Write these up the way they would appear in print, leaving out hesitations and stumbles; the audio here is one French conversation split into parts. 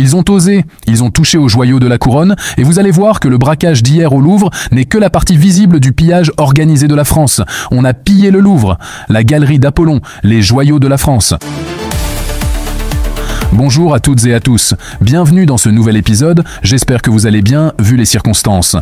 Ils ont osé, ils ont touché aux joyaux de la couronne, et vous allez voir que le braquage d'hier au Louvre n'est que la partie visible du pillage organisé de la France. On a pillé le Louvre, la galerie d'Apollon, les joyaux de la France. Bonjour à toutes et à tous, bienvenue dans ce nouvel épisode, j'espère que vous allez bien vu les circonstances.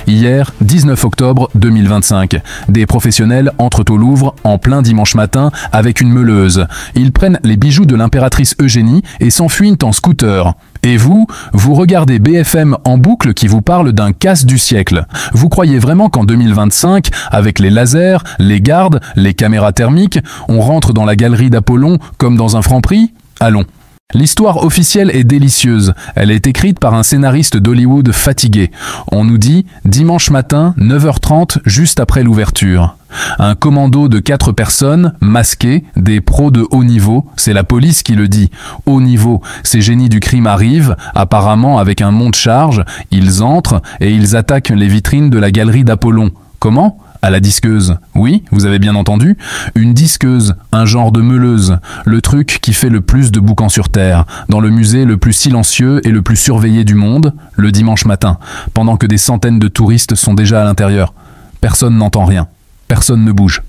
Hier, 19 octobre 2025, des professionnels entrent au Louvre en plein dimanche matin avec une meuleuse. Ils prennent les bijoux de l'impératrice Eugénie et s'enfuient en scooter. Et vous regardez BFM en boucle qui vous parle d'un casse du siècle. Vous croyez vraiment qu'en 2025, avec les lasers, les gardes, les caméras thermiques, on rentre dans la galerie d'Apollon comme dans un Franprix ? Allons. L'histoire officielle est délicieuse. Elle est écrite par un scénariste d'Hollywood fatigué. On nous dit dimanche matin, 9h30, juste après l'ouverture. Un commando de 4 personnes, masqués, des pros de haut niveau, c'est la police qui le dit. Haut niveau, ces génies du crime arrivent, apparemment avec un monte-charge, ils entrent et ils attaquent les vitrines de la galerie d'Apollon. Comment ? À la disqueuse. Oui, vous avez bien entendu. Une disqueuse, un genre de meuleuse. Le truc qui fait le plus de boucan sur terre. Dans le musée le plus silencieux et le plus surveillé du monde, le dimanche matin, pendant que des centaines de touristes sont déjà à l'intérieur. Personne n'entend rien. Personne ne bouge.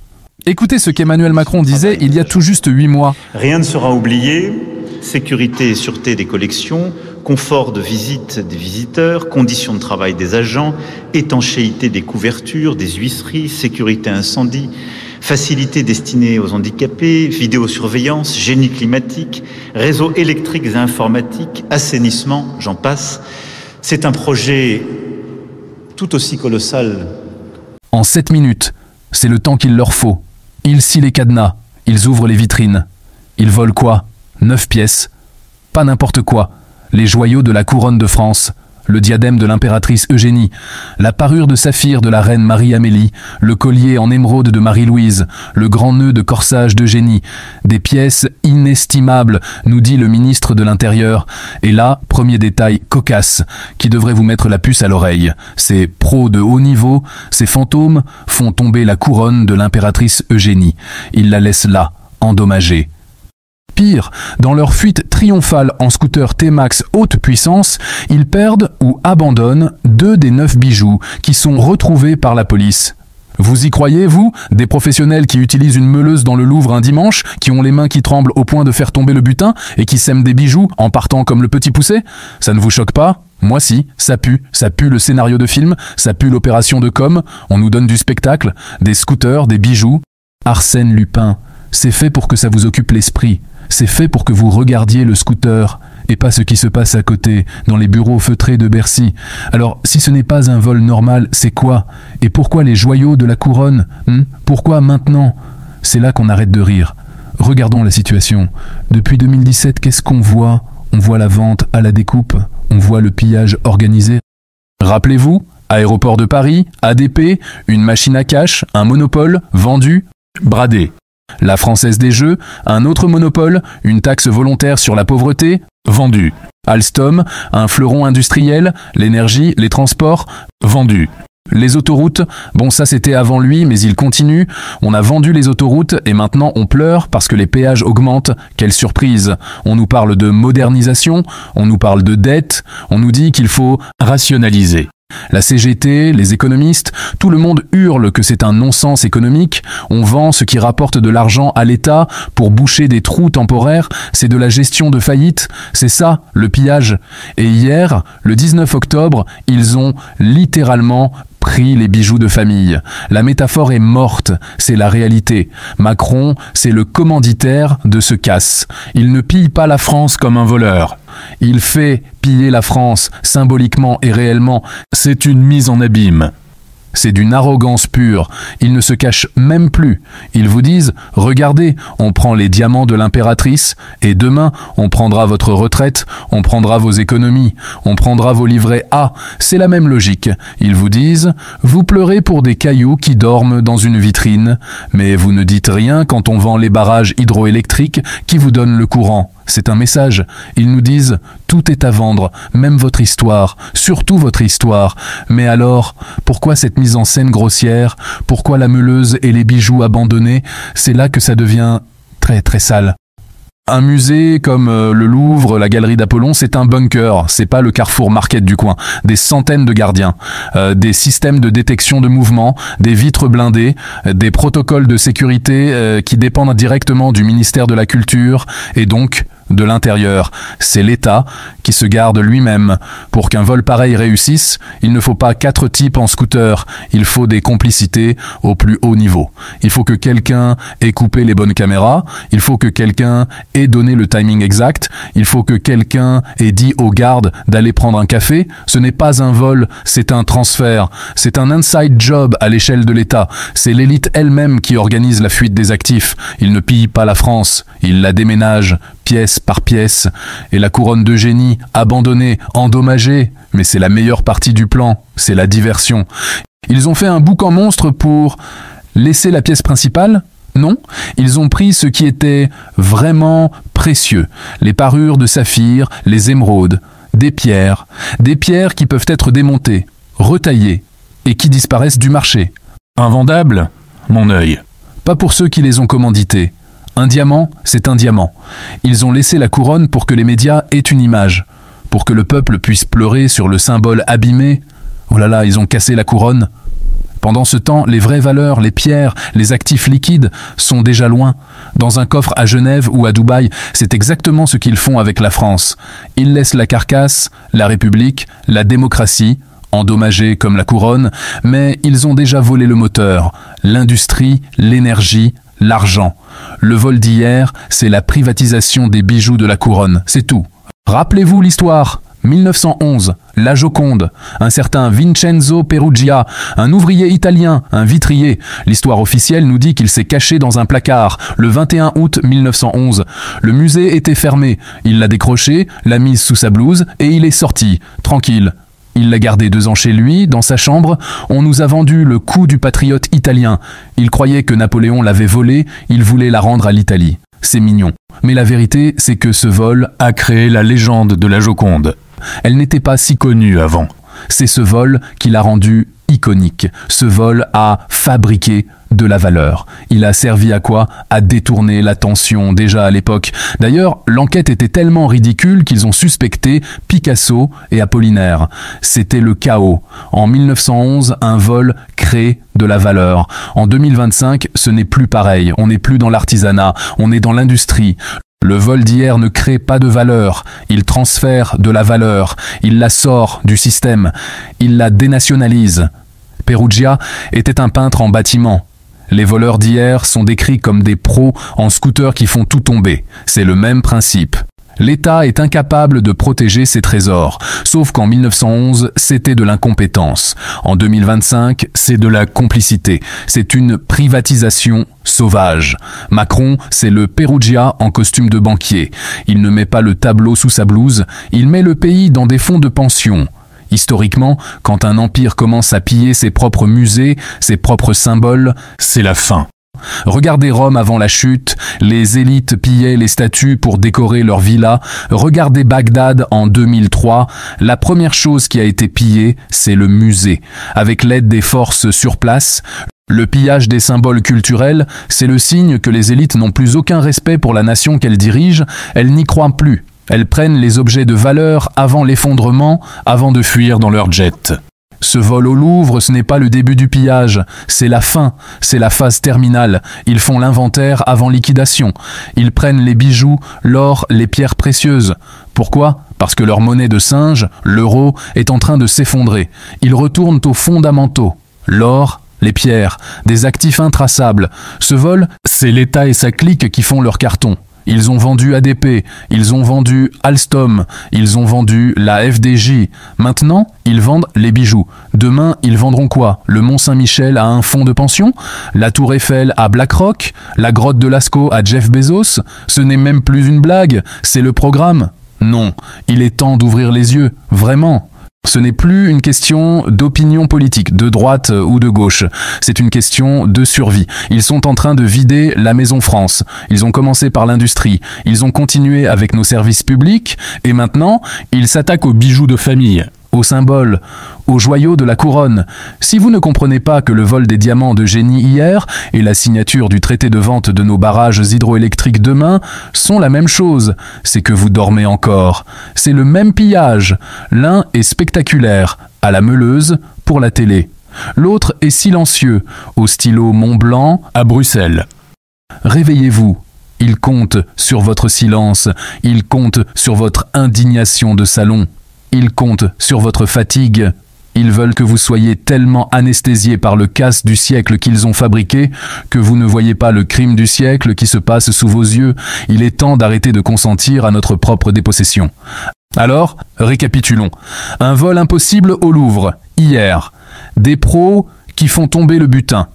Écoutez ce qu'Emmanuel Macron disait il y a tout juste 8 mois. Rien ne sera oublié. Sécurité et sûreté des collections, confort de visite des visiteurs, conditions de travail des agents, étanchéité des couvertures, des huisseries, sécurité incendie, facilité destinée aux handicapés, vidéosurveillance, génie climatique, réseaux électriques et informatiques, assainissement, j'en passe. C'est un projet tout aussi colossal. En 7 minutes, c'est le temps qu'il leur faut. Ils scient les cadenas, ils ouvrent les vitrines. Ils volent quoi ? 9 pièces. Pas n'importe quoi. Les joyaux de la couronne de France, le diadème de l'impératrice Eugénie, la parure de saphir de la reine Marie-Amélie, le collier en émeraude de Marie-Louise, le grand nœud de corsage d'Eugénie, des pièces inestimables, nous dit le ministre de l'Intérieur. Et là, premier détail cocasse, qui devrait vous mettre la puce à l'oreille. Ces pros de haut niveau, ces fantômes, font tomber la couronne de l'impératrice Eugénie. Ils la laissent là, endommagée. Pire, dans leur fuite triomphale en scooter T-Max haute puissance, ils perdent ou abandonnent 2 des 9 bijoux qui sont retrouvés par la police. Vous y croyez, vous ? Des professionnels qui utilisent une meuleuse dans le Louvre un dimanche, qui ont les mains qui tremblent au point de faire tomber le butin et qui sèment des bijoux en partant comme le petit poucet ? Ça ne vous choque pas ? Moi si, ça pue le scénario de film, ça pue l'opération de com, on nous donne du spectacle, des scooters, des bijoux. Arsène Lupin, c'est fait pour que ça vous occupe l'esprit. C'est fait pour que vous regardiez le scooter et pas ce qui se passe à côté, dans les bureaux feutrés de Bercy. Alors, si ce n'est pas un vol normal, c'est quoi ? Et pourquoi les joyaux de la couronne ? Pourquoi maintenant ? C'est là qu'on arrête de rire. Regardons la situation. Depuis 2017, qu'est-ce qu'on voit ? On voit la vente à la découpe, on voit le pillage organisé. Rappelez-vous, Aéroport de Paris, ADP, une machine à cash, un monopole, vendu, bradé. La Française des Jeux, un autre monopole, une taxe volontaire sur la pauvreté, vendu. Alstom, un fleuron industriel, l'énergie, les transports, vendu. Les autoroutes, bon ça c'était avant lui, mais il continue. On a vendu les autoroutes et maintenant on pleure parce que les péages augmentent. Quelle surprise! On nous parle de modernisation, on nous parle de dette, on nous dit qu'il faut rationaliser. La CGT, les économistes, tout le monde hurle que c'est un non-sens économique. On vend ce qui rapporte de l'argent à l'État pour boucher des trous temporaires. C'est de la gestion de faillite. C'est ça, le pillage. Et hier, le 19 octobre, ils ont littéralement pris les bijoux de famille. La métaphore est morte, c'est la réalité. Macron, c'est le commanditaire de ce casse. Il ne pille pas la France comme un voleur. Il fait piller la France, symboliquement et réellement. C'est une mise en abîme. C'est d'une arrogance pure. Ils ne se cachent même plus. Ils vous disent « Regardez, on prend les diamants de l'impératrice et demain, on prendra votre retraite, on prendra vos économies, on prendra vos livrets A. » C'est la même logique. Ils vous disent « Vous pleurez pour des cailloux qui dorment dans une vitrine, mais vous ne dites rien quand on vend les barrages hydroélectriques qui vous donnent le courant. » C'est un message. Ils nous disent « Tout est à vendre, même votre histoire, surtout votre histoire. » Mais alors, pourquoi cette mise en scène grossière ? Pourquoi la meuleuse et les bijoux abandonnés ? C'est là que ça devient très très sale. Un musée comme le Louvre, la Galerie d'Apollon, c'est un bunker, c'est pas le Carrefour Market du coin. Des centaines de gardiens, des systèmes de détection de mouvement, des vitres blindées, des protocoles de sécurité qui dépendent directement du ministère de la Culture et donc de l'Intérieur. C'est l'État qui se garde lui-même. Pour qu'un vol pareil réussisse, il ne faut pas 4 types en scooter, il faut des complicités au plus haut niveau. Il faut que quelqu'un ait coupé les bonnes caméras, il faut que quelqu'un ait donné le timing exact, il faut que quelqu'un ait dit aux gardes d'aller prendre un café. Ce n'est pas un vol, c'est un transfert, c'est un inside job à l'échelle de l'État. C'est l'élite elle-même qui organise la fuite des actifs. Il ne pille pas la France, il la déménage pièce par pièce, et la couronne d'Eugénie, abandonnée, endommagée, mais c'est la meilleure partie du plan, c'est la diversion. Ils ont fait un boucan monstre pour laisser la pièce principale? Non, ils ont pris ce qui était vraiment précieux, les parures de saphir, les émeraudes, des pierres qui peuvent être démontées, retaillées, et qui disparaissent du marché. Invendables, mon œil. Pas pour ceux qui les ont commandités. Un diamant, c'est un diamant. Ils ont laissé la couronne pour que les médias aient une image, pour que le peuple puisse pleurer sur le symbole abîmé. Oh là là, ils ont cassé la couronne. Pendant ce temps, les vraies valeurs, les pierres, les actifs liquides sont déjà loin. Dans un coffre à Genève ou à Dubaï, c'est exactement ce qu'ils font avec la France. Ils laissent la carcasse, la République, la démocratie, endommagée comme la couronne, mais ils ont déjà volé le moteur, l'industrie, l'énergie, l'argent. Le vol d'hier, c'est la privatisation des bijoux de la couronne, c'est tout. Rappelez-vous l'histoire. 1911, la Joconde, un certain Vincenzo Perugia, un ouvrier italien, un vitrier. L'histoire officielle nous dit qu'il s'est caché dans un placard le 21 août 1911. Le musée était fermé, il l'a décroché, l'a mise sous sa blouse et il est sorti, tranquille. Il l'a gardé 2 ans chez lui, dans sa chambre. On nous a vendu le coup du patriote italien. Il croyait que Napoléon l'avait volée, il voulait la rendre à l'Italie. C'est mignon. Mais la vérité, c'est que ce vol A créé la légende de la Joconde. Elle n'était pas si connue avant. C'est ce vol qui l'a rendue iconique. Ce vol a fabriqué de la valeur. Il a servi à quoi? À détourner l'attention déjà à l'époque. D'ailleurs, l'enquête était tellement ridicule qu'ils ont suspecté Picasso et Apollinaire. C'était le chaos. En 1911, un vol crée de la valeur. En 2025, ce n'est plus pareil. On n'est plus dans l'artisanat, on est dans l'industrie. Le vol d'hier ne crée pas de valeur, il transfère de la valeur, il la sort du système, il la dénationalise. Perugia était un peintre en bâtiment. Les voleurs d'hier sont décrits comme des pros en scooter qui font tout tomber. C'est le même principe. L'État est incapable de protéger ses trésors, sauf qu'en 1911, c'était de l'incompétence. En 2025, c'est de la complicité. C'est une privatisation sauvage. Macron, c'est le Perugia en costume de banquier. Il ne met pas le tableau sous sa blouse, il met le pays dans des fonds de pension. Historiquement, quand un empire commence à piller ses propres musées, ses propres symboles, c'est la fin. Regardez Rome avant la chute, les élites pillaient les statues pour décorer leurs villas. Regardez Bagdad en 2003, la première chose qui a été pillée, c'est le musée. Avec l'aide des forces sur place, le pillage des symboles culturels, c'est le signe que les élites n'ont plus aucun respect pour la nation qu'elles dirigent, elles n'y croient plus. Elles prennent les objets de valeur avant l'effondrement, avant de fuir dans leur jet. Ce vol au Louvre, ce n'est pas le début du pillage, c'est la fin, c'est la phase terminale. Ils font l'inventaire avant liquidation. Ils prennent les bijoux, l'or, les pierres précieuses. Pourquoi? Parce que leur monnaie de singe, l'euro, est en train de s'effondrer. Ils retournent aux fondamentaux. L'or, les pierres, des actifs intraçables. Ce vol, c'est l'État et sa clique qui font leur carton. Ils ont vendu ADP, ils ont vendu Alstom, ils ont vendu la FDJ. Maintenant, ils vendent les bijoux. Demain, ils vendront quoi? Le Mont-Saint-Michel à un fonds de pension? La Tour Eiffel à BlackRock? La grotte de Lascaux à Jeff Bezos? Ce n'est même plus une blague, c'est le programme. Non, il est temps d'ouvrir les yeux, vraiment. Ce n'est plus une question d'opinion politique, de droite ou de gauche. C'est une question de survie. Ils sont en train de vider la Maison France. Ils ont commencé par l'industrie. Ils ont continué avec nos services publics. Et maintenant, ils s'attaquent aux bijoux de famille. aux symboles, aux joyaux de la couronne. Si vous ne comprenez pas que le vol des diamants de Génie hier et la signature du traité de vente de nos barrages hydroélectriques demain sont la même chose, c'est que vous dormez encore. C'est le même pillage. L'un est spectaculaire, à la meuleuse, pour la télé. L'autre est silencieux, au stylo Mont-Blanc, à Bruxelles. Réveillez-vous. Il compte sur votre silence, il compte sur votre indignation de salon, il compte sur votre fatigue. Ils veulent que vous soyez tellement anesthésié par le casse du siècle qu'ils ont fabriqué que vous ne voyez pas le crime du siècle qui se passe sous vos yeux. Il est temps d'arrêter de consentir à notre propre dépossession. Alors, récapitulons. Un vol impossible au Louvre, hier. Des pros qui font tomber le butin.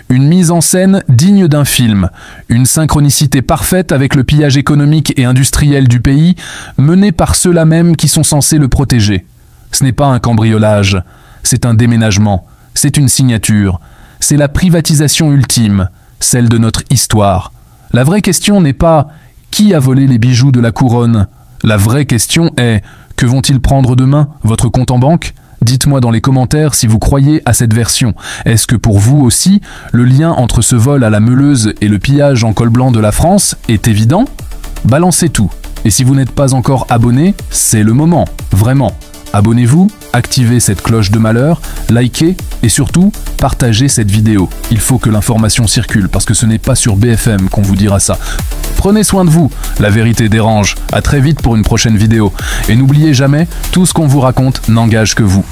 Une mise en scène digne d'un film. Une synchronicité parfaite avec le pillage économique et industriel du pays, mené par ceux-là même qui sont censés le protéger. Ce n'est pas un cambriolage, c'est un déménagement, c'est une signature, c'est la privatisation ultime, celle de notre histoire. La vraie question n'est pas « qui a volé les bijoux de la couronne ?» La vraie question est « que vont-ils prendre demain, votre compte en banque ?» Dites-moi dans les commentaires si vous croyez à cette version. Est-ce que pour vous aussi, le lien entre ce vol à la meuleuse et le pillage en col blanc de la France est évident ? Balancez tout. Et si vous n'êtes pas encore abonné, c'est le moment, vraiment. Abonnez-vous, activez cette cloche de malheur, likez et surtout, partagez cette vidéo. Il faut que l'information circule parce que ce n'est pas sur BFM qu'on vous dira ça. Prenez soin de vous, la vérité dérange. À très vite pour une prochaine vidéo. Et n'oubliez jamais, tout ce qu'on vous raconte n'engage que vous.